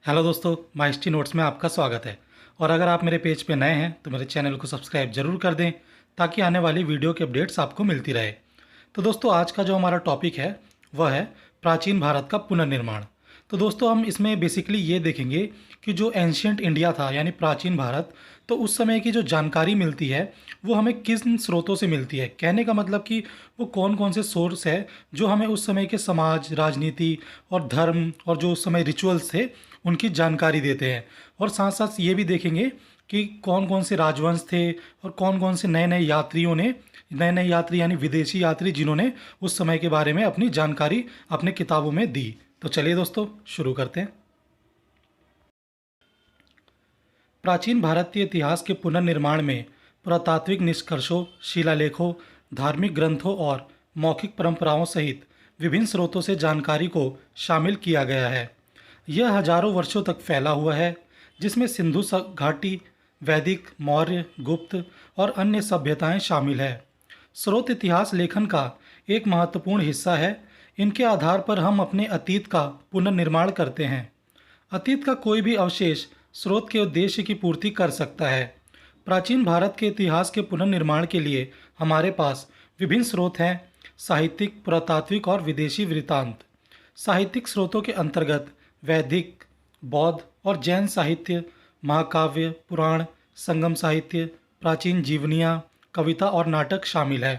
Hello दोस्तों, माइस्टी notes में आपका स्वागत है। और अगर आप मेरे पेज पे नए हैं तो मेरे चैनल को सब्सक्राइब जरूर कर दें ताकि आने वाली वीडियो के अपडेट्स आपको मिलती रहे। तो दोस्तों, आज का जो हमारा टॉपिक है वह है प्राचीन भारत का पुनर्निर्माण। तो दोस्तों, हम इसमें बेसिकली ये देखेंगे कि जो एंशियंट इंडिया था यानी प्राचीन भारत, तो उस समय की जो जानकारी मिलती है वो हमें किन स्रोतों से मिलती है। कहने का मतलब कि वो कौन कौन से सोर्स है जो हमें उस समय के समाज, राजनीति और धर्म और जो उस समय रिचुअल्स थे उनकी जानकारी देते हैं। और साथ साथ ये भी देखेंगे कि कौन कौन से राजवंश थे और कौन कौन से नए नए यात्रियों ने, नए नए यात्री यानी विदेशी यात्री जिन्होंने उस समय के बारे में अपनी जानकारी अपने किताबों में दी। तो चलिए दोस्तों, शुरू करते हैं। प्राचीन भारतीय इतिहास के पुनर्निर्माण में पुरातात्विक निष्कर्षों, शिलालेखों, धार्मिक ग्रंथों और मौखिक परंपराओं सहित विभिन्न स्रोतों से जानकारी को शामिल किया गया है। यह हजारों वर्षों तक फैला हुआ है, जिसमें सिंधु घाटी, वैदिक, मौर्य, गुप्त और अन्य सभ्यताएं शामिल है। स्रोत इतिहास लेखन का एक महत्वपूर्ण हिस्सा है। इनके आधार पर हम अपने अतीत का पुनर्निर्माण करते हैं। अतीत का कोई भी अवशेष स्रोत के उद्देश्य की पूर्ति कर सकता है। प्राचीन भारत के इतिहास के पुनर्निर्माण के लिए हमारे पास विभिन्न स्रोत हैं: साहित्यिक, पुरातात्विक और विदेशी वृत्तांत। साहित्यिक स्रोतों के अंतर्गत वैदिक, बौद्ध और जैन साहित्य, महाकाव्य, पुराण, संगम साहित्य, प्राचीन जीवनियाँ, कविता और नाटक शामिल है।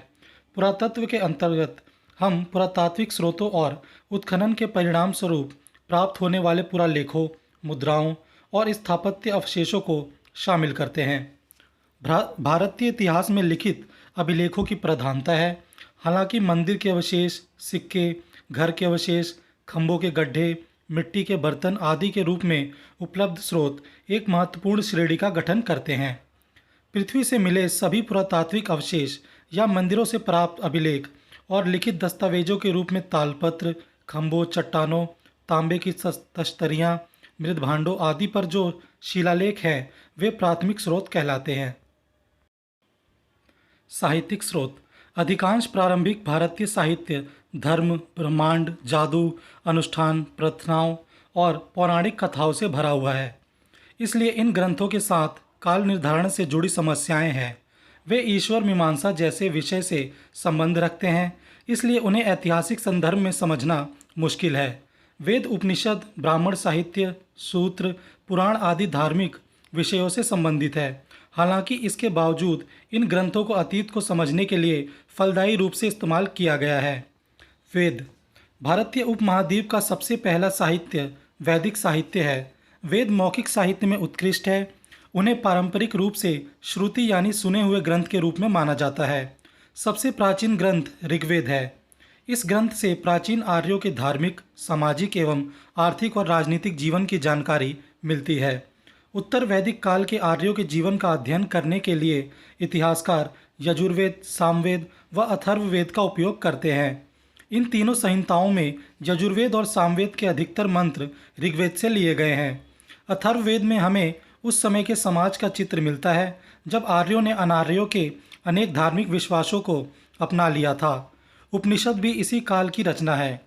पुरातत्व के अंतर्गत हम पुरातात्विक स्रोतों और उत्खनन के परिणाम स्वरूप प्राप्त होने वाले पुरालेखों, मुद्राओं और स्थापत्य अवशेषों को शामिल करते हैं। भारतीय इतिहास में लिखित अभिलेखों की प्रधानता है। हालांकि मंदिर के अवशेष, सिक्के, घर के अवशेष, खंभों के गड्ढे, मिट्टी के बर्तन आदि के रूप में उपलब्ध स्रोत एक महत्वपूर्ण श्रेणी का गठन करते हैं। पृथ्वी से मिले सभी पुरातात्विक अवशेष या मंदिरों से प्राप्त अभिलेख और लिखित दस्तावेजों के रूप में तालपत्र, खंभों, चट्टानों, तांबे की तश्तरियाँ, मृद भांडों आदि पर जो शिलालेख हैं वे प्राथमिक स्रोत कहलाते हैं। साहित्यिक स्रोत: अधिकांश प्रारंभिक भारतीय साहित्य धर्म, ब्रह्मांड, जादू, अनुष्ठान, प्रार्थनाओं और पौराणिक कथाओं से भरा हुआ है। इसलिए इन ग्रंथों के साथ काल निर्धारण से जुड़ी समस्याएं हैं। वे ईश्वर मीमांसा जैसे विषय से संबंध रखते हैं, इसलिए उन्हें ऐतिहासिक संदर्भ में समझना मुश्किल है। वेद, उपनिषद, ब्राह्मण साहित्य, सूत्र, पुराण आदि धार्मिक विषयों से संबंधित है। हालांकि इसके बावजूद इन ग्रंथों को अतीत को समझने के लिए फलदायी रूप से इस्तेमाल किया गया है। वेद भारतीय उपमहाद्वीप का सबसे पहला साहित्य वैदिक साहित्य है। वेद मौखिक साहित्य में उत्कृष्ट है। उन्हें पारंपरिक रूप से श्रुति यानी सुने हुए ग्रंथ के रूप में माना जाता है। सबसे प्राचीन ग्रंथ ऋग्वेद है। इस ग्रंथ से प्राचीन आर्यों के धार्मिक, सामाजिक एवं आर्थिक और राजनीतिक जीवन की जानकारी मिलती है। उत्तर वैदिक काल के आर्यों के जीवन का अध्ययन करने के लिए इतिहासकार यजुर्वेद, सामवेद व अथर्ववेद का उपयोग करते हैं। इन तीनों संहिताओं में यजुर्वेद और सामवेद के अधिकतर मंत्र ऋग्वेद से लिए गए हैं। अथर्ववेद में हमें उस समय के समाज का चित्र मिलता है जब आर्यों ने अनार्यों के अनेक धार्मिक विश्वासों को अपना लिया था। उपनिषद भी इसी काल की रचना है।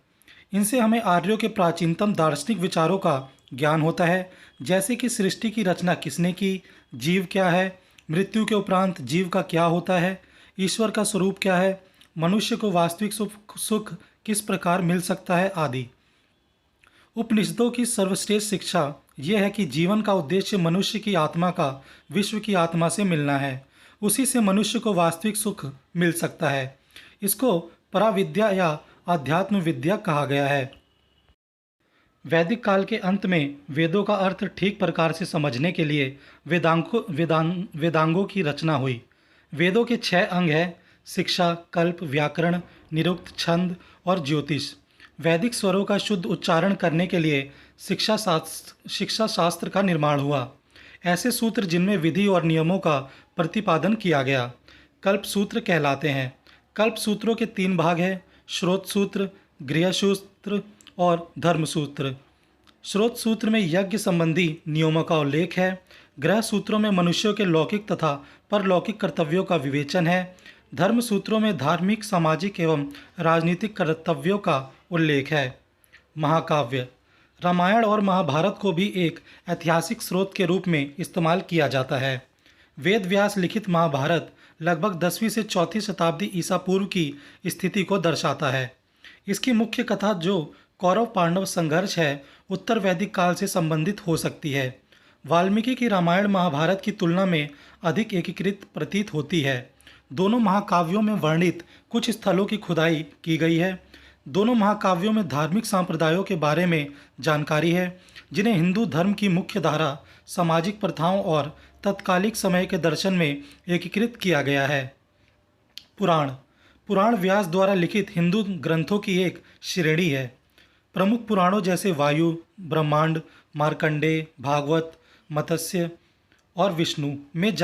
इनसे हमें आर्यों के प्राचीनतम दार्शनिक विचारों का ज्ञान होता है, जैसे कि सृष्टि की रचना किसने की, जीव क्या है, मृत्यु के उपरांत जीव का क्या होता है, ईश्वर का स्वरूप क्या है, मनुष्य को वास्तविक सुख किस प्रकार मिल सकता है आदि। उपनिषदों की सर्वश्रेष्ठ शिक्षा यह है कि जीवन का उद्देश्य मनुष्य की आत्मा का विश्व की आत्मा से मिलना है। उसी से मनुष्य को वास्तविक सुख मिल सकता है। इसको पराविद्या या आध्यात्म विद्या कहा गया है। वैदिक काल के अंत में वेदों का अर्थ ठीक प्रकार से समझने के लिए वेदांगों की रचना हुई। वेदों के 6 अंग हैं: शिक्षा, कल्प, व्याकरण, निरुक्त, छंद और ज्योतिष। वैदिक स्वरों का शुद्ध उच्चारण करने के लिए शिक्षा शास्त्र का निर्माण हुआ। ऐसे सूत्र जिनमें विधि और नियमों का प्रतिपादन किया गया कल्प सूत्र कहलाते हैं। कल्प सूत्रों के 3 भाग हैं: श्रोत सूत्र, गृह सूत्र और धर्म सूत्र। श्रोत सूत्र में यज्ञ संबंधी नियमों का उल्लेख है। गृह सूत्रों में मनुष्यों के लौकिक तथा परलौकिक कर्तव्यों का विवेचन है। धर्म सूत्रों में धार्मिक, सामाजिक एवं राजनीतिक कर्तव्यों का उल्लेख है। महाकाव्य रामायण और महाभारत को भी एक ऐतिहासिक स्रोत के रूप में इस्तेमाल किया जाता है। वेद व्यास लिखित महाभारत लगभग 10वीं से 4वीं शताब्दी ईसा पूर्व की स्थिति को दर्शाता है। इसकी मुख्य कथा जो कौरव पांडव संघर्ष है उत्तर वैदिक काल से संबंधित हो सकती है। वाल्मीकि की रामायण महाभारत की तुलना में अधिक एकीकृत प्रतीत होती है। दोनों महाकाव्यों में वर्णित कुछ स्थलों की खुदाई की गई है। दोनों महाकाव्यों में धार्मिक संप्रदायों के बारे में जानकारी है जिन्हें हिंदू धर्म की मुख्य धारा, सामाजिक प्रथाओं और तत्कालिक समय के दर्शन में एकीकृत किया गया है। पुराण पुराण व्यास द्वारा लिखित हिंदू ग्रंथों की एक श्रेणी है। प्रमुख पुराणों जैसे वायु, ब्रह्मांड, मार्कंडेय, भागवत, मत्स्य और विष्णु में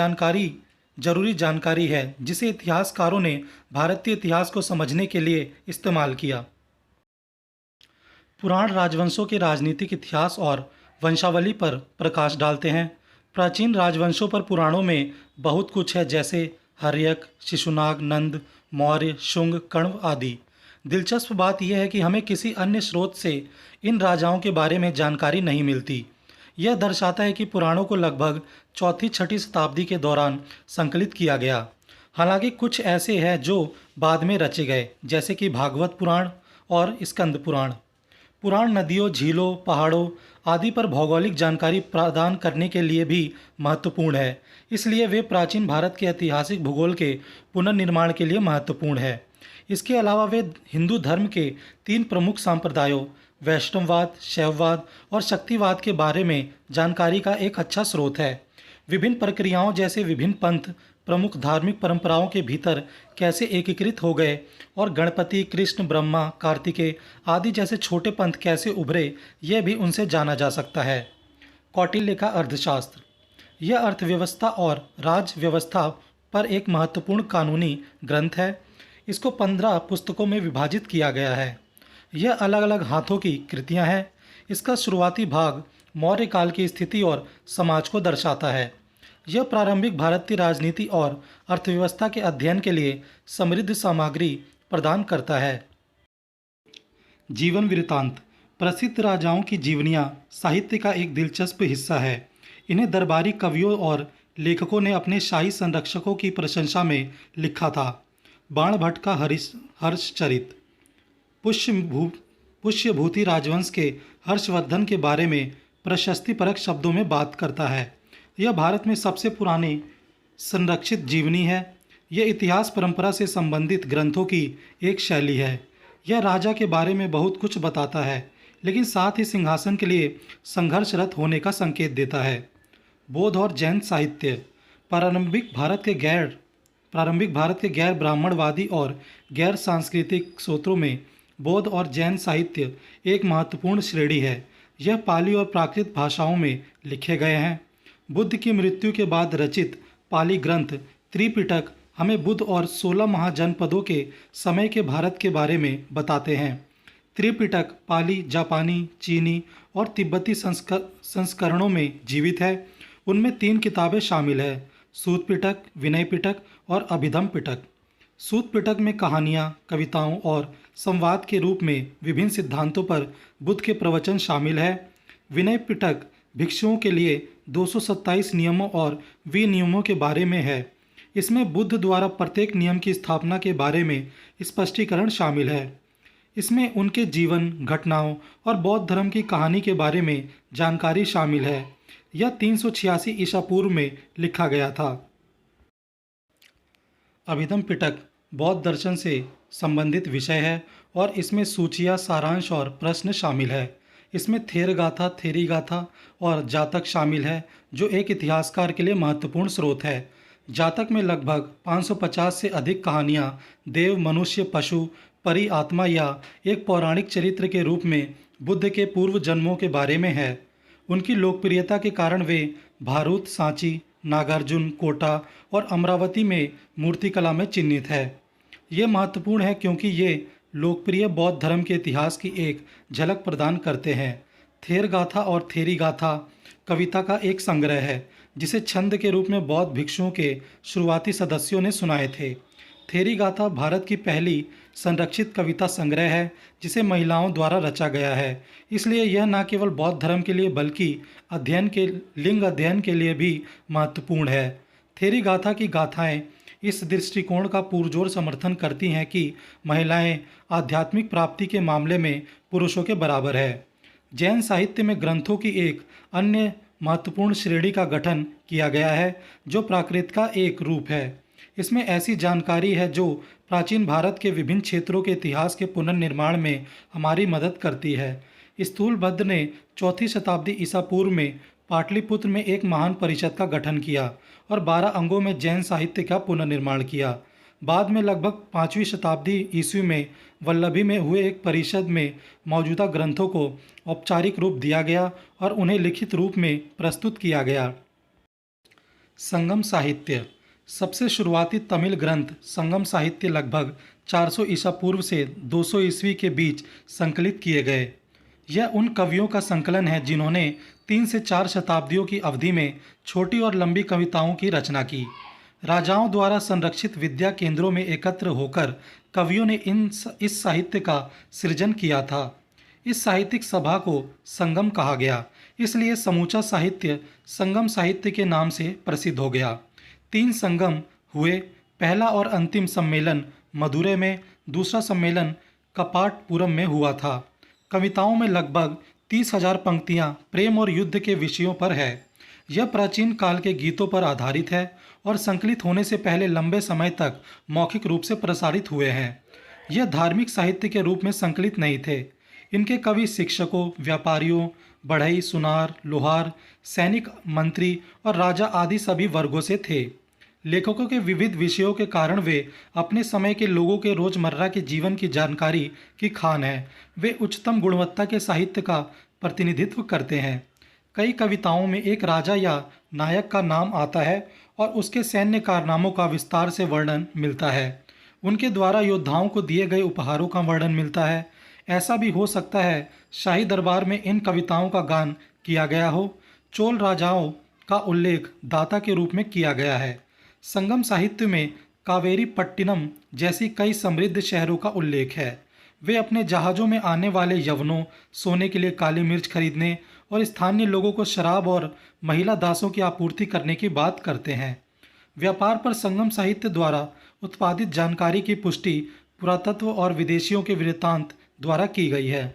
जरूरी जानकारी है जिसे इतिहासकारों ने भारतीय इतिहास को समझने के लिए इस्तेमाल किया। पुराण राजवंशों के राजनीतिक इतिहास और वंशावली पर प्रकाश डालते हैं। प्राचीन राजवंशों पर पुराणों में बहुत कुछ है जैसे हर्यक, शिशुनाग, नंद, मौर्य, शुंग, कण्व आदि। दिलचस्प बात यह है कि हमें किसी अन्य स्रोत से इन राजाओं के बारे में जानकारी नहीं मिलती। यह दर्शाता है कि पुराणों को लगभग 4वीं-6वीं शताब्दी के दौरान संकलित किया गया। हालांकि कुछ ऐसे हैं जो बाद में रचे गए जैसे कि भागवत पुराण और स्कंद पुराण। पुराण नदियों, झीलों, पहाड़ों आदि पर भौगोलिक जानकारी प्रदान करने के लिए भी महत्वपूर्ण है, इसलिए वे प्राचीन भारत के ऐतिहासिक भूगोल के पुनर्निर्माण के लिए महत्वपूर्ण है। इसके अलावा वे हिंदू धर्म के 3 प्रमुख संप्रदायों वैष्णववाद, शैववाद और शक्तिवाद के बारे में जानकारी का एक अच्छा स्रोत है। विभिन्न प्रक्रियाओं जैसे विभिन्न पंथ प्रमुख धार्मिक परंपराओं के भीतर कैसे एकीकृत हो गए और गणपति, कृष्ण, ब्रह्मा, कार्तिकेय आदि जैसे छोटे पंथ कैसे उभरे, यह भी उनसे जाना जा सकता है। कौटिल्य का अर्थशास्त्र यह अर्थव्यवस्था और राज्य व्यवस्था पर एक महत्वपूर्ण कानूनी ग्रंथ है। इसको 15 पुस्तकों में विभाजित किया गया है। यह अलग अलग हाथों की कृतियां हैं। इसका शुरुआती भाग मौर्य काल की स्थिति और समाज को दर्शाता है। यह प्रारंभिक भारतीय राजनीति और अर्थव्यवस्था के अध्ययन के लिए समृद्ध सामग्री प्रदान करता है। जीवन वृत्तांत प्रसिद्ध राजाओं की जीवनियाँ साहित्य का एक दिलचस्प हिस्सा है। इन्हें दरबारी कवियों और लेखकों ने अपने शाही संरक्षकों की प्रशंसा में लिखा था। बाणभट्ट का हर्षचरित पुष्यभूति राजवंश के हर्षवर्धन के बारे में प्रशस्तिपरक शब्दों में बात करता है। यह भारत में सबसे पुरानी संरक्षित जीवनी है। यह इतिहास परंपरा से संबंधित ग्रंथों की एक शैली है। यह राजा के बारे में बहुत कुछ बताता है लेकिन साथ ही सिंहासन के लिए संघर्षरत होने का संकेत देता है। बौद्ध और जैन साहित्य प्रारंभिक भारत के गैर ब्राह्मणवादी और गैर सांस्कृतिक स्रोतों में बौद्ध और जैन साहित्य एक महत्वपूर्ण श्रेणी है। यह पाली और प्राकृत भाषाओं में लिखे गए हैं। बुद्ध की मृत्यु के बाद रचित पाली ग्रंथ त्रिपिटक हमें बुद्ध और 16 महाजनपदों के समय के भारत के बारे में बताते हैं। त्रिपिटक पाली, जापानी, चीनी और तिब्बती संस्करणों में जीवित है। उनमें 3 किताबें शामिल हैं, सूत पिटक, विनय पिटक और अभिधम पिटक। सूत पिटक में कहानियाँ, कविताओं और संवाद के रूप में विभिन्न सिद्धांतों पर बुद्ध के प्रवचन शामिल है। विनय पिटक भिक्षुओं के लिए 227 नियमों और विनियमों के बारे में है। इसमें बुद्ध द्वारा प्रत्येक नियम की स्थापना के बारे में स्पष्टीकरण शामिल है। इसमें उनके जीवन, घटनाओं और बौद्ध धर्म की कहानी के बारे में जानकारी शामिल है। यह 386 ईसा पूर्व में लिखा गया था। अभिधम पिटक बौद्ध दर्शन से संबंधित विषय है और इसमें सूचियाँ, सारांश और प्रश्न शामिल है। इसमें थेर गाथा, थेरी गाथा और जातक शामिल है जो एक इतिहासकार के लिए महत्वपूर्ण स्रोत है। जातक में लगभग 550 से अधिक कहानियाँ देव, मनुष्य, पशु, परी, आत्मा या एक पौराणिक चरित्र के रूप में बुद्ध के पूर्व जन्मों के बारे में है। उनकी लोकप्रियता के कारण वे भारूत, सांची, नागार्जुन, कोटा और अमरावती में मूर्तिकला में चिन्हित है। ये महत्वपूर्ण है क्योंकि ये लोकप्रिय बौद्ध धर्म के इतिहास की एक झलक प्रदान करते हैं। थेर गाथा और थेरी गाथा कविता का एक संग्रह है जिसे छंद के रूप में बौद्ध भिक्षुओं के शुरुआती सदस्यों ने सुनाए थे। थेरी गाथा भारत की पहली संरक्षित कविता संग्रह है जिसे महिलाओं द्वारा रचा गया है। इसलिए यह न केवल बौद्ध धर्म के लिए बल्कि लिंग अध्ययन के लिए भी महत्वपूर्ण है। थेरी गाथा की गाथाएं इस दृष्टिकोण का पुरजोर समर्थन करती हैं कि महिलाएं आध्यात्मिक प्राप्ति के मामले में पुरुषों के बराबर है। जैन साहित्य में ग्रंथों की एक अन्य महत्वपूर्ण श्रेणी का गठन किया गया है जो प्राकृत का एक रूप है। इसमें ऐसी जानकारी है जो प्राचीन भारत के विभिन्न क्षेत्रों के इतिहास के पुनर्निर्माण में हमारी मदद करती है। स्थूलभद्र ने 4वीं शताब्दी ईसा पूर्व में पाटलिपुत्र में एक महान परिषद का गठन किया और 12 अंगों में जैन साहित्य का पुनर्निर्माण किया। बाद में लगभग 5वीं शताब्दी ईस्वी में वल्लभी में हुए एक परिषद में मौजूदा ग्रंथों को औपचारिक रूप दिया गया और उन्हें लिखित रूप में प्रस्तुत किया गया। संगम साहित्य। सबसे शुरुआती तमिल ग्रंथ संगम साहित्य लगभग 400 ईसा पूर्व से 200 ईस्वी के बीच संकलित किए गए। यह उन कवियों का संकलन है जिन्होंने 3 से 4 शताब्दियों की अवधि में छोटी और लंबी कविताओं की रचना की। राजाओं द्वारा संरक्षित विद्या केंद्रों में एकत्र होकर कवियों ने इस साहित्य का सृजन किया था। इस साहित्यिक सभा को संगम कहा गया, इसलिए समूचा साहित्य संगम साहित्य के नाम से प्रसिद्ध हो गया। 3 संगम हुए। पहला और अंतिम सम्मेलन मदुरै में, दूसरा सम्मेलन कपाटपुरम में हुआ था। कविताओं में लगभग 30,000 पंक्तियाँ प्रेम और युद्ध के विषयों पर है। यह प्राचीन काल के गीतों पर आधारित है और संकलित होने से पहले लंबे समय तक मौखिक रूप से प्रसारित हुए हैं। यह धार्मिक साहित्य के रूप में संकलित नहीं थे। इनके कवि शिक्षकों, व्यापारियों, बढ़ई, सुनार, लोहार, सैनिक, मंत्री और राजा आदि सभी वर्गों से थे। लेखकों के विविध विषयों के कारण वे अपने समय के लोगों के रोजमर्रा के जीवन की जानकारी की खान है। वे उच्चतम गुणवत्ता के साहित्य का प्रतिनिधित्व करते हैं। कई कविताओं में एक राजा या नायक का नाम आता है और उसके सैन्य कारनामों का विस्तार से वर्णन मिलता है। उनके द्वारा योद्धाओं को दिए गए उपहारों का वर्णन मिलता है। ऐसा भी हो सकता है शाही दरबार में इन कविताओं का गान किया गया हो। चोल राजाओं का उल्लेख दाता के रूप में किया गया है। संगम साहित्य में कावेरी पट्टिनम जैसी कई समृद्ध शहरों का उल्लेख है। वे अपने जहाज़ों में आने वाले यवनों, सोने के लिए काली मिर्च खरीदने और स्थानीय लोगों को शराब और महिला दासों की आपूर्ति करने की बात करते हैं। व्यापार पर संगम साहित्य द्वारा उत्पादित जानकारी की पुष्टि पुरातत्व और विदेशियों के वृत्तांत द्वारा की गई है।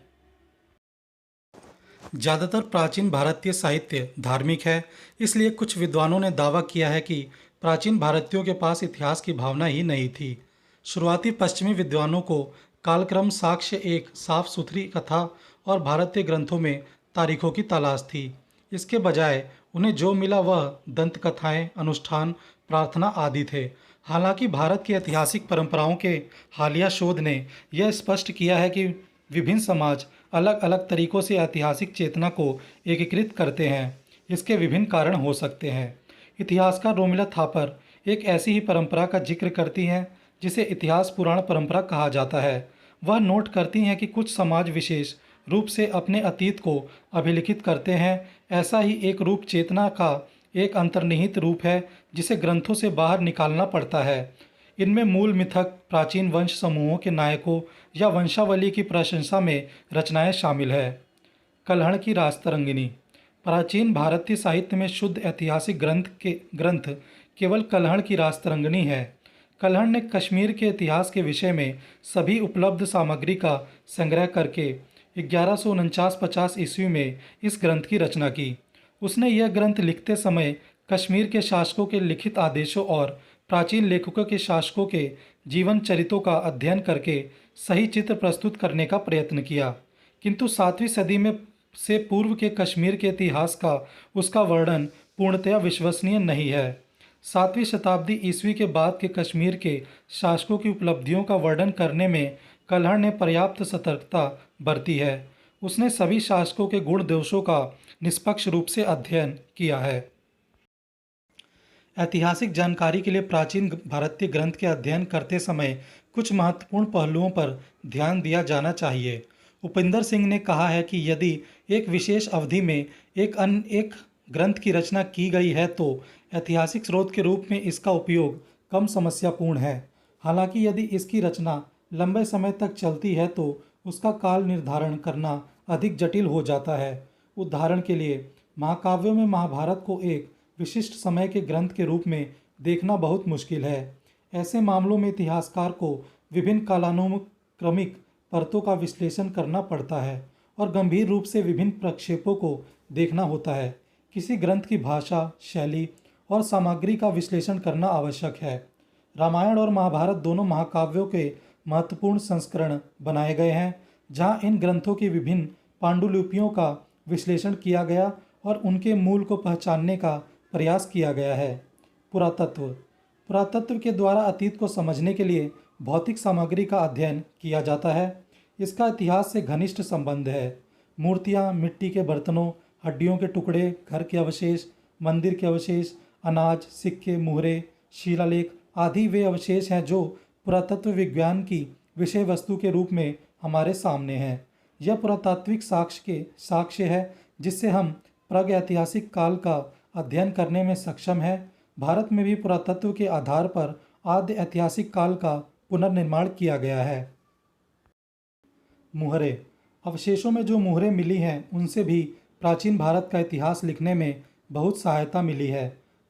ज़्यादातर प्राचीन भारतीय साहित्य धार्मिक है, इसलिए कुछ विद्वानों ने दावा किया है कि प्राचीन भारतीयों के पास इतिहास की भावना ही नहीं थी। शुरुआती पश्चिमी विद्वानों को कालक्रम, साक्ष्य, एक साफ सुथरी कथा और भारतीय ग्रंथों में तारीखों की तलाश थी। इसके बजाय उन्हें जो मिला वह दंत कथाएँ, अनुष्ठान, प्रार्थना आदि थे। हालांकि भारत की ऐतिहासिक परंपराओं के हालिया शोध ने यह स्पष्ट किया है कि विभिन्न समाज अलग अलग तरीकों से ऐतिहासिक चेतना को एकीकृत करते हैं। इसके विभिन्न कारण हो सकते हैं। इतिहासकार रोमिला थापर एक ऐसी ही परंपरा का जिक्र करती हैं जिसे इतिहास पुराण परंपरा कहा जाता है। वह नोट करती हैं कि कुछ समाज विशेष रूप से अपने अतीत को अभिलिखित करते हैं। ऐसा ही एक रूप चेतना का एक अंतर्निहित रूप है जिसे ग्रंथों से बाहर निकालना पड़ता है। इनमें मूल मिथक, प्राचीन वंश समूहों के नायकों या वंशावली की प्रशंसा में रचनाएं शामिल है। कल्हड़ की राजतरंगिणी। प्राचीन भारतीय साहित्य में शुद्ध ऐतिहासिक ग्रंथ केवल कल्हड़ की राजतरंगिणी है। कल्हड़ ने कश्मीर के इतिहास के विषय में सभी उपलब्ध सामग्री का संग्रह करके 1149-50 ईस्वी में इस ग्रंथ की रचना की। उसने यह ग्रंथ लिखते समय कश्मीर के शासकों के लिखित आदेशों और प्राचीन लेखकों के शासकों के जीवन चरित्रों का अध्ययन करके सही चित्र प्रस्तुत करने का प्रयत्न किया, किंतु 7वीं सदी में से पूर्व के कश्मीर के इतिहास का उसका वर्णन पूर्णतया विश्वसनीय नहीं है। 7वीं शताब्दी ईस्वी के बाद के कश्मीर के शासकों की उपलब्धियों का वर्णन करने में कल्हड़ ने पर्याप्त सतर्कता बरती है। उसने सभी शासकों के गुण दोषों का निष्पक्ष रूप से अध्ययन किया है। ऐतिहासिक जानकारी के लिए प्राचीन भारतीय ग्रंथ के अध्ययन करते समय कुछ महत्वपूर्ण पहलुओं पर ध्यान दिया जाना चाहिए। उपिंदर सिंह ने कहा है कि यदि एक विशेष अवधि में एक ग्रंथ की रचना की गई है तो ऐतिहासिक स्रोत के रूप में इसका उपयोग कम समस्यापूर्ण है। हालांकि यदि इसकी रचना लंबे समय तक चलती है तो उसका काल निर्धारण करना अधिक जटिल हो जाता है। उदाहरण के लिए महाकाव्यों में महाभारत को एक विशिष्ट समय के ग्रंथ के रूप में देखना बहुत मुश्किल है। ऐसे मामलों में इतिहासकार को विभिन्न कालानुक्रमिक परतों का विश्लेषण करना पड़ता है और गंभीर रूप से विभिन्न प्रक्षेपों को देखना होता है। किसी ग्रंथ की भाषा, शैली और सामग्री का विश्लेषण करना आवश्यक है। रामायण और महाभारत दोनों महाकाव्यों के महत्वपूर्ण संस्करण बनाए गए हैं, जहां इन ग्रंथों की विभिन्न पांडुलिपियों का विश्लेषण किया गया और उनके मूल को पहचानने का प्रयास किया गया है। पुरातत्व पुरातत्व के द्वारा अतीत को समझने के लिए भौतिक सामग्री का अध्ययन किया जाता है। इसका इतिहास से घनिष्ठ संबंध है। मूर्तियाँ, मिट्टी के बर्तनों, हड्डियों के टुकड़े, घर के अवशेष, मंदिर के अवशेष, अनाज, सिक्के, मुहरे, शिलालेख आदि वे अवशेष हैं जो पुरातत्व विज्ञान की विषय वस्तु के रूप में हमारे सामने हैं। यह पुरातात्विक साक्ष्य है जिससे हम प्रागैतिहासिक काल का अध्ययन करने में सक्षम हैं। भारत में भी पुरातत्व के आधार पर आद्य ऐतिहासिक काल का पुनर्निर्माण किया गया है। मुहरे अवशेषों में जो मुहरें मिली हैं उनसे भी प्राचीन भारत का इतिहास लिखने में बहुत सहायता मिली है।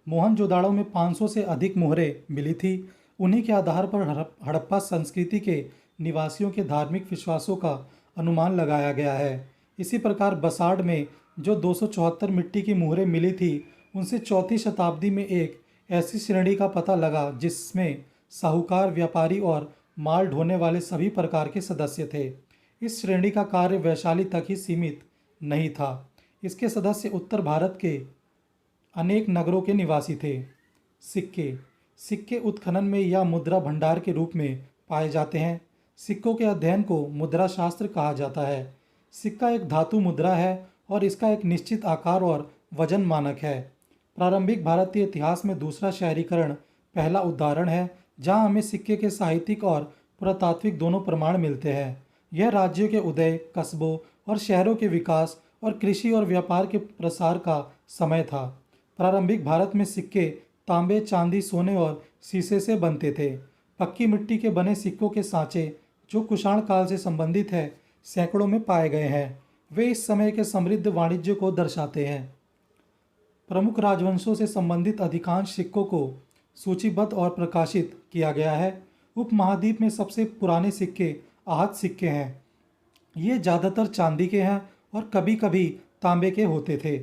मोहनजोदाड़ो में 500 से अधिक मुहरें मिली थी। उन्हीं के आधार पर हड़प्पा संस्कृति के निवासियों के धार्मिक विश्वासों का अनुमान लगाया गया है। इसी प्रकार बसाड़ में जो 274 मिट्टी की मुहरें मिली थी उनसे 4वीं शताब्दी में एक ऐसी श्रेणी का पता लगा जिसमें साहूकार, व्यापारी और माल ढोने वाले सभी प्रकार के सदस्य थे। इस श्रेणी का कार्य वैशाली तक ही सीमित नहीं था। इसके सदस्य उत्तर भारत के अनेक नगरों के निवासी थे। सिक्के उत्खनन में या मुद्रा भंडार के रूप में पाए जाते हैं। सिक्कों के अध्ययन को मुद्रा शास्त्र कहा जाता है। सिक्का एक धातु मुद्रा है और इसका एक निश्चित आकार और वजन मानक है। प्रारंभिक भारतीय इतिहास में दूसरा शहरीकरण पहला उदाहरण है जहां हमें सिक्के के साहित्यिक और पुरातात्विक दोनों प्रमाण मिलते हैं। यह राज्यों के उदय, कस्बों और शहरों के विकास और कृषि और व्यापार के प्रसार का समय था। प्रारंभिक भारत में सिक्के तांबे, चांदी, सोने और शीशे से बनते थे। पक्की मिट्टी के बने सिक्कों के सांचे जो कुषाण काल से संबंधित है सैकड़ों में पाए गए हैं। वे इस समय के समृद्ध वाणिज्य को दर्शाते हैं। प्रमुख राजवंशों से संबंधित अधिकांश सिक्कों को सूचीबद्ध और प्रकाशित किया गया है। उपमहाद्वीप में सबसे पुराने सिक्के आहत सिक्के हैं। ये ज़्यादातर चांदी के हैं और कभी कभी तांबे के होते थे।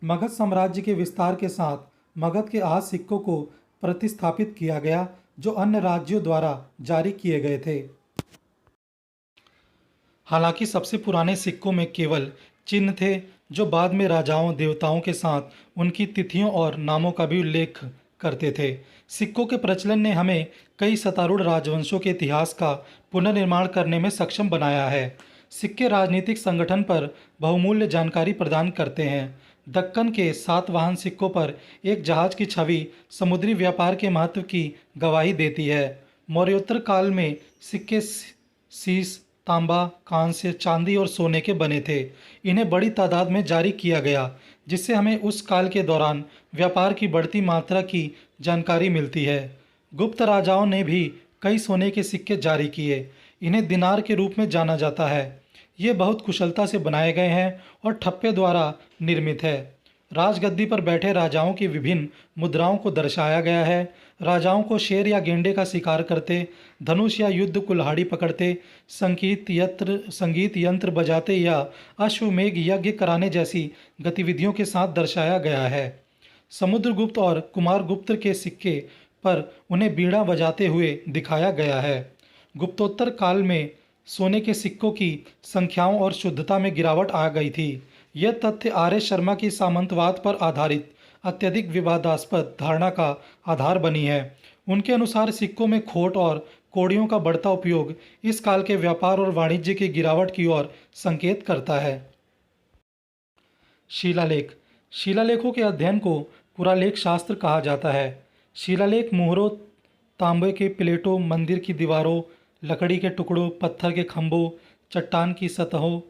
मगध साम्राज्य के विस्तार के साथ मगध के आहत सिक्कों को प्रतिस्थापित किया गया जो अन्य राज्यों द्वारा जारी किए गए थे। हालांकि सबसे पुराने सिक्कों में केवल चिन्ह थे जो बाद में राजाओं, देवताओं के साथ उनकी तिथियों और नामों का भी उल्लेख करते थे। सिक्कों के प्रचलन ने हमें कई सत्तारूढ़ राजवंशों के इतिहास का पुनर्निर्माण करने में सक्षम बनाया है। सिक्के राजनीतिक संगठन पर बहुमूल्य जानकारी प्रदान करते हैं। दक्कन के सातवाहन सिक्कों पर एक जहाज की छवि समुद्री व्यापार के महत्व की गवाही देती है। मौर्योत्तर काल में सिक्के शीश, तांबा, कांस्य, चांदी और सोने के बने थे। इन्हें बड़ी तादाद में जारी किया गया जिससे हमें उस काल के दौरान व्यापार की बढ़ती मात्रा की जानकारी मिलती है। गुप्त राजाओं ने भी कई सोने के सिक्के जारी किए। इन्हें दिनार के रूप में जाना जाता है। ये बहुत कुशलता से बनाए गए हैं और ठप्पे द्वारा निर्मित है। राजगद्दी पर बैठे राजाओं की विभिन्न मुद्राओं को दर्शाया गया है। राजाओं को शेर या गेंडे का शिकार करते, धनुष या युद्ध कुल्हाड़ी पकड़ते, संगीत यंत्र बजाते या अश्वमेघ यज्ञ कराने जैसी गतिविधियों के साथ दर्शाया गया है। समुद्रगुप्त और कुमारगुप्त के सिक्के पर उन्हें बीड़ा बजाते हुए दिखाया गया है। गुप्तोत्तर काल में सोने के सिक्कों की संख्याओं और शुद्धता में गिरावट आ गई थी। यह तथ्य आर्य शर्मा की सामंतवाद पर आधारित अत्यधिक विवादास्पद धारणा का आधार बनी है। उनके अनुसार सिक्कों में खोट और कौड़ियों का बढ़ता उपयोग इस काल के व्यापार और वाणिज्य की गिरावट की ओर संकेत करता है। शिलालेखों के अध्ययन को पुरालेख शास्त्र कहा जाता है। शिलालेख मोहरों, तांबे के प्लेटों, मंदिर की दीवारों, लकड़ी के टुकड़ों, पत्थर के खंभों, चट्टान की सतहों,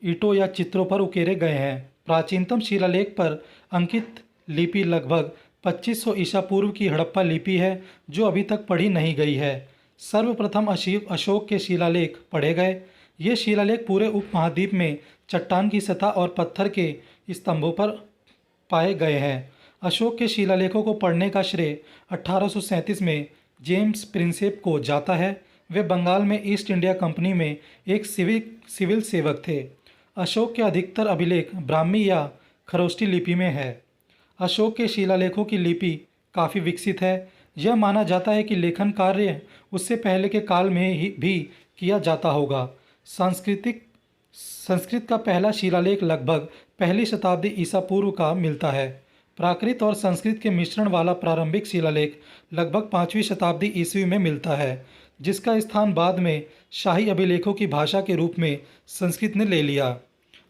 ईंटों या चित्रों पर उकेरे गए हैं। प्राचीनतम शिलालेख पर अंकित लिपि लगभग 2500 ईसा पूर्व की हड़प्पा लिपि है जो अभी तक पढ़ी नहीं गई है। सर्वप्रथम अशोक के शिलालेख पढ़े गए। ये शिलालेख पूरे उपमहाद्वीप में चट्टान की सतह और पत्थर के स्तंभों पर पाए गए हैं। अशोक के शिलालेखों को पढ़ने का श्रेय 1837 में जेम्स प्रिंसेप को जाता है। वे बंगाल में ईस्ट इंडिया कंपनी में एक सिविल सेवक थे। अशोक के अधिकतर अभिलेख ब्राह्मी या खरोष्टी लिपि में है। अशोक के शिलालेखों की लिपि काफ़ी विकसित है। यह माना जाता है कि लेखन कार्य उससे पहले के काल में ही भी किया जाता होगा। संस्कृत का पहला शिलालेख लगभग पहली शताब्दी ईसा पूर्व का मिलता है। प्राकृत और संस्कृत के मिश्रण वाला प्रारंभिक शिलालेख लगभग 5वीं शताब्दी ईस्वी में मिलता है, जिसका स्थान बाद में शाही अभिलेखों की भाषा के रूप में संस्कृत ने ले लिया।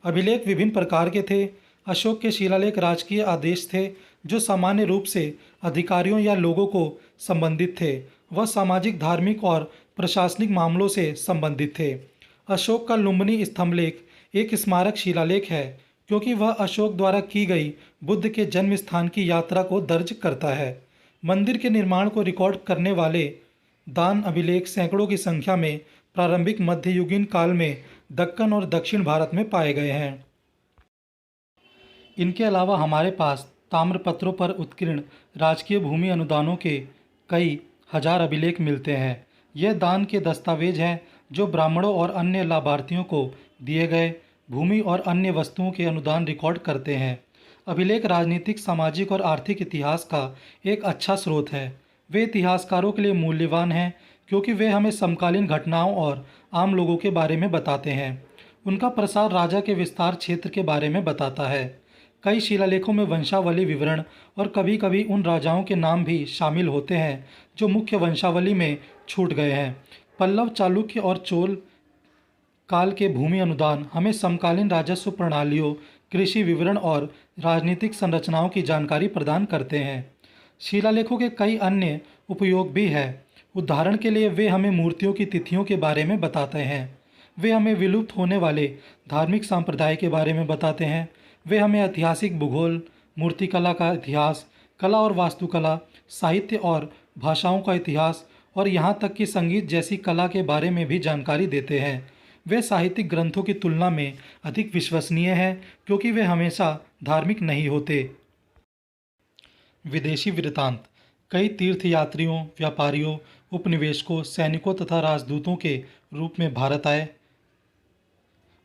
अभिलेख विभिन्न प्रकार के थे। अशोक के शिलालेख राजकीय आदेश थे जो सामान्य रूप से अधिकारियों या लोगों को संबंधित थे। वह सामाजिक, धार्मिक और प्रशासनिक मामलों से संबंधित थे। अशोक का लुम्बिनी स्तंभलेख एक स्मारक शिलालेख है क्योंकि वह अशोक द्वारा की गई बुद्ध के जन्म स्थान की यात्रा को दर्ज करता है। मंदिर के निर्माण को रिकॉर्ड करने वाले दान अभिलेख सैकड़ों की संख्या में प्रारंभिक मध्ययुगीन काल में दक्कन और दक्षिण भारत में पाए गए हैं। इनके अलावा हमारे पास ताम्रपत्रों पर उत्कीर्ण राजकीय भूमि अनुदानों के कई हजार अभिलेख मिलते हैं। यह दान के दस्तावेज हैं जो ब्राह्मणों और अन्य लाभार्थियों को दिए गए भूमि और अन्य वस्तुओं के अनुदान रिकॉर्ड करते हैं। अभिलेख राजनीतिक, सामाजिक और आर्थिक इतिहास का एक अच्छा स्रोत है। वे इतिहासकारों के लिए मूल्यवान हैं क्योंकि वे हमें समकालीन घटनाओं और आम लोगों के बारे में बताते हैं। उनका प्रसार राजा के विस्तार क्षेत्र के बारे में बताता है। कई शिलालेखों में वंशावली विवरण और कभी कभी उन राजाओं के नाम भी शामिल होते हैं जो मुख्य वंशावली में छूट गए हैं। पल्लव, चालुक्य और चोल काल के भूमि अनुदान हमें समकालीन राजस्व प्रणालियों, कृषि विवरण और राजनीतिक संरचनाओं की जानकारी प्रदान करते हैं। शिलालेखों के कई अन्य उपयोग भी हैं। उदाहरण के लिए वे हमें मूर्तियों की तिथियों के बारे में बताते हैं। वे हमें विलुप्त होने वाले धार्मिक संप्रदाय के बारे में बताते हैं। वे हमें ऐतिहासिक भूगोल, मूर्तिकला का इतिहास, कला और वास्तुकला, साहित्य और भाषाओं का इतिहास और यहाँ तक कि संगीत जैसी कला के बारे में भी जानकारी देते हैं। वे साहित्यिक ग्रंथों की तुलना में अधिक विश्वसनीय हैं क्योंकि वे हमेशा धार्मिक नहीं होते। विदेशी वृत्तांत कई तीर्थयात्रियों, व्यापारियों, उपनिवेशकों, सैनिकों तथा राजदूतों के रूप में भारत आए।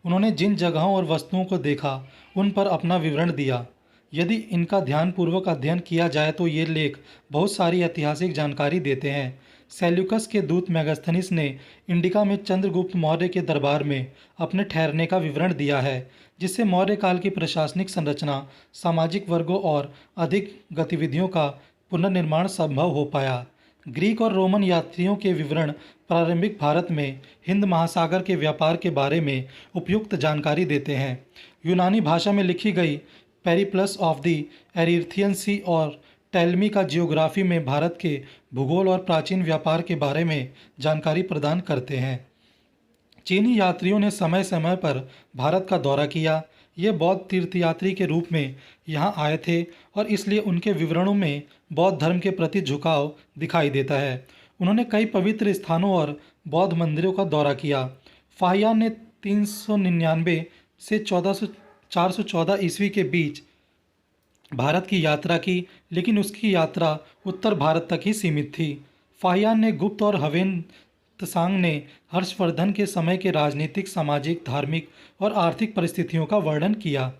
उन्होंने जिन जगहों और वस्तुओं को देखा उन पर अपना विवरण दिया। यदि इनका ध्यानपूर्वक अध्ययन किया जाए तो ये लेख बहुत सारी ऐतिहासिक जानकारी देते हैं। सेल्यूकस के दूत मेगास्थनीस ने इंडिका में चंद्रगुप्त मौर्य के दरबार में अपने ठहरने का विवरण दिया है, जिससे मौर्य काल की प्रशासनिक संरचना, सामाजिक वर्गों और अधिक गतिविधियों का पुनर्निर्माण संभव हो पाया। ग्रीक और रोमन यात्रियों के विवरण प्रारंभिक भारत में हिंद महासागर के व्यापार के बारे में उपयुक्त जानकारी देते हैं। यूनानी भाषा में लिखी गई पेरिप्लस ऑफ द एरिथ्रियन सी और टेलमी का जियोग्राफी में भारत के भूगोल और प्राचीन व्यापार के बारे में जानकारी प्रदान करते हैं। चीनी यात्रियों ने समय समय पर भारत का दौरा किया। ये बौद्ध तीर्थयात्री के रूप में यहाँ आए थे और इसलिए उनके विवरणों में बौद्ध धर्म के प्रति झुकाव दिखाई देता है। उन्होंने कई पवित्र स्थानों और बौद्ध मंदिरों का दौरा किया। फाहियान ने 399 से 414 ईस्वी के बीच भारत की यात्रा की, लेकिन उसकी यात्रा उत्तर भारत तक ही सीमित थी। फाहियान ने गुप्त और हवेन त्सांग ने हर्षवर्धन के समय के राजनीतिक, सामाजिक, धार्मिक और आर्थिक परिस्थितियों का वर्णन किया।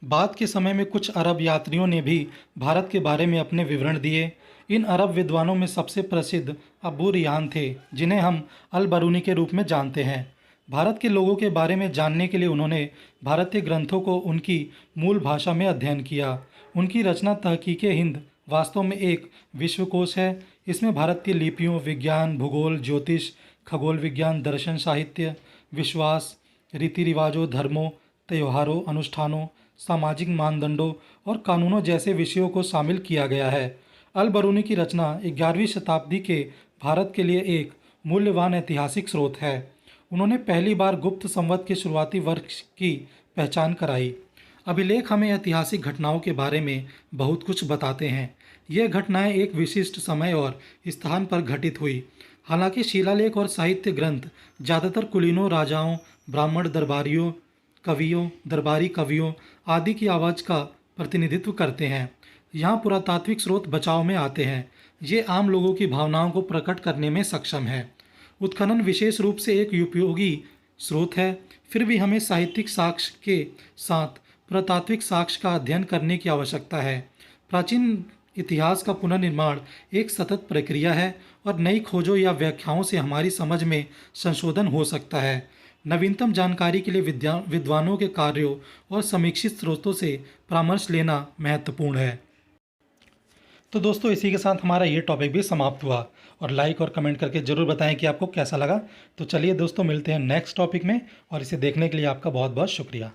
बाद के समय में कुछ अरब यात्रियों ने भी भारत के बारे में अपने विवरण दिए। इन अरब विद्वानों में सबसे प्रसिद्ध अबू रियान थे, जिन्हें हम अल बरूनी के रूप में जानते हैं। भारत के लोगों के बारे में जानने के लिए उन्होंने भारतीय ग्रंथों को उनकी मूल भाषा में अध्ययन किया। उनकी रचना तहकीक-ए-हिंद वास्तव में एक विश्वकोश है। इसमें भारत की लिपियों, विज्ञान, भूगोल, ज्योतिष, खगोल विज्ञान, दर्शन, साहित्य, विश्वास, रीति रिवाजों, धर्मों, त्योहारों, अनुष्ठानों, सामाजिक मानदंडों और कानूनों जैसे विषयों को शामिल किया गया है। अल बरूनी की रचना 11वीं शताब्दी के भारत के लिए एक मूल्यवान ऐतिहासिक स्रोत है। उन्होंने पहली बार गुप्त संवत के शुरुआती वर्ष की पहचान कराई। अभिलेख हमें ऐतिहासिक घटनाओं के बारे में बहुत कुछ बताते हैं। ये घटनाएं एक विशिष्ट समय और स्थान पर घटित हुई। हालांकि शिलालेख और साहित्य ग्रंथ ज़्यादातर कुलीनों, राजाओं, ब्राह्मण दरबारियों, कवियों, दरबारी कवियों आदि की आवाज़ का प्रतिनिधित्व करते हैं। यहाँ पुरातात्विक स्रोत बचाव में आते हैं। ये आम लोगों की भावनाओं को प्रकट करने में सक्षम है। उत्खनन विशेष रूप से एक उपयोगी स्रोत है, फिर भी हमें साहित्यिक साक्ष्य के साथ पुरातात्विक साक्ष्य का अध्ययन करने की आवश्यकता है। प्राचीन इतिहास का पुनर्निर्माण एक सतत प्रक्रिया है और नई खोजों या व्याख्याओं से हमारी समझ में संशोधन हो सकता है। नवीनतम जानकारी के लिए विद्वानों के कार्यों और समीक्षित स्रोतों से परामर्श लेना महत्वपूर्ण है। तो दोस्तों, इसी के साथ हमारा ये टॉपिक भी समाप्त हुआ और लाइक और कमेंट करके ज़रूर बताएं कि आपको कैसा लगा। तो चलिए दोस्तों, मिलते हैं नेक्स्ट टॉपिक में और इसे देखने के लिए आपका बहुत बहुत शुक्रिया।